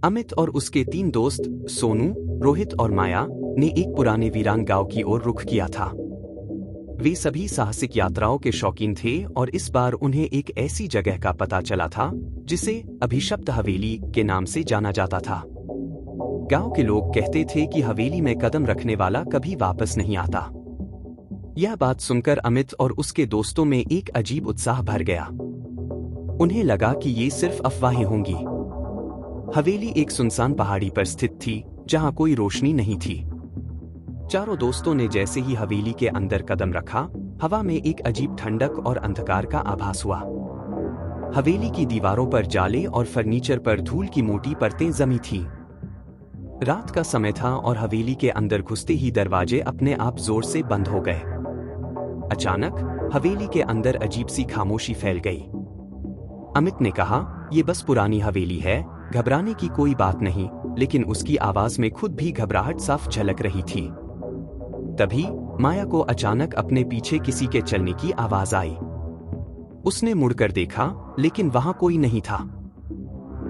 अमित और उसके 3 दोस्त सोनू, रोहित और माया ने एक पुराने वीरान गांव की ओर रुख किया था। वे सभी साहसिक यात्राओं के शौकीन थे और इस बार उन्हें एक ऐसी जगह का पता चला था जिसे अभिशप्त हवेली के नाम से जाना जाता था। गांव के लोग कहते थे कि हवेली में कदम रखने वाला कभी वापस नहीं आता। यह बात सुनकर अमित और उसके दोस्तों में एक अजीब उत्साह भर गया। उन्हें लगा कि ये सिर्फ अफवाहें होंगी। हवेली एक सुनसान पहाड़ी पर स्थित थी जहां कोई रोशनी नहीं थी। चारों दोस्तों ने जैसे ही हवेली के अंदर कदम रखा, हवा में एक अजीब ठंडक और अंधकार का आभास हुआ। हवेली की दीवारों पर जाले और फर्नीचर पर धूल की मोटी परतें जमी थीं। रात का समय था और हवेली के अंदर घुसते ही दरवाजे अपने आप जोर से बंद हो गए। अचानक हवेली के अंदर अजीब सी खामोशी फैल गई। अमित ने कहा, "ये बस पुरानी हवेली है, घबराने की कोई बात नहीं।" लेकिन उसकी आवाज में खुद भी घबराहट साफ झलक रही थी। तभी माया को अचानक अपने पीछे किसी के चलने की आवाज आई। उसने मुड़कर देखा, लेकिन वहां कोई नहीं था।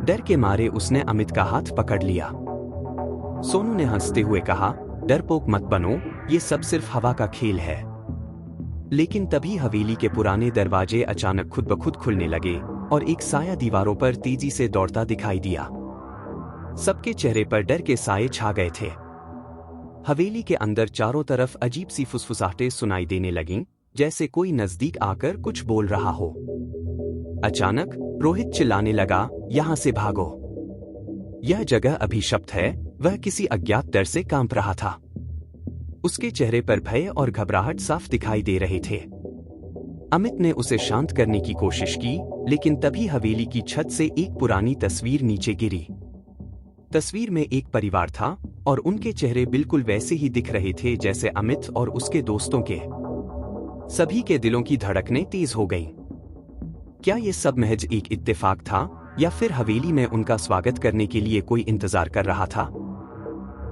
डर के मारे उसने अमित का हाथ पकड़ लिया। सोनू ने हंसते हुए कहा, "डरपोक मत बनो, ये सब सिर्फ हवा का खेल है।" लेकिन तभी हवेली के पुराने दरवाजे अचानक खुद ब खुद खुलने लगे और एक साया दीवारों पर तेजी से दौड़ता दिखाई दिया। सबके चेहरे पर डर के साए छा गए थे। हवेली के अंदर चारों तरफ अजीब सी फुसफुसाहटें सुनाई देने लगीं, जैसे कोई नजदीक आकर कुछ बोल रहा हो। अचानक रोहित चिल्लाने लगा, "यहां से भागो! यह जगह अभिशप्त है।" वह किसी अज्ञात डर से कांप रहा था। उसके चेहरे पर भय और घबराहट साफ दिखाई दे रहे थे। अमित ने उसे शांत करने की कोशिश की, लेकिन तभी हवेली की छत से एक पुरानी तस्वीर नीचे गिरी। तस्वीर में एक परिवार था और उनके चेहरे बिल्कुल वैसे ही दिख रहे थे जैसे अमित और उसके दोस्तों के। सभी के दिलों की धड़कनें तेज हो गईं। क्या ये सब महज एक इत्तेफाक था या फिर हवेली में उनका स्वागत करने के लिए कोई इंतजार कर रहा था?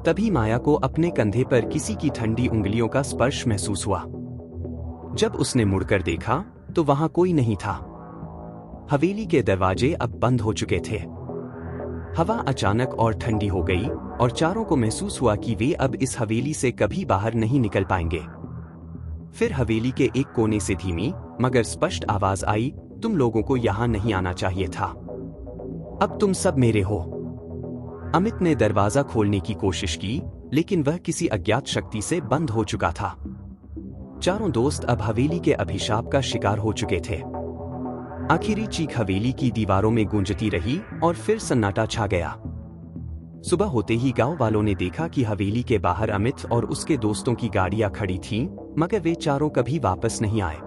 तभी माया को अपने कंधे पर किसी की ठंडी उंगलियों का स्पर्श महसूस हुआ। जब उसने मुड़कर देखा तो वहां कोई नहीं था। हवेली के दरवाजे अब बंद हो चुके थे। हवा अचानक और ठंडी हो गई और चारों को महसूस हुआ कि वे अब इस हवेली से कभी बाहर नहीं निकल पाएंगे। फिर हवेली के एक कोने से धीमी मगर स्पष्ट आवाज आई, "तुम लोगों को यहां नहीं आना चाहिए था। अब तुम सब मेरे हो।" अमित ने दरवाजा खोलने की कोशिश की, लेकिन वह किसी अज्ञात शक्ति से बंद हो चुका था। चारों दोस्त अब हवेली के अभिशाप का शिकार हो चुके थे। आखिरी चीख हवेली की दीवारों में गूंजती रही और फिर सन्नाटा छा गया। सुबह होते ही गांव वालों ने देखा कि हवेली के बाहर अमित और उसके दोस्तों की गाड़ियां खड़ी थीं, मगर वे चारों कभी वापस नहीं आए।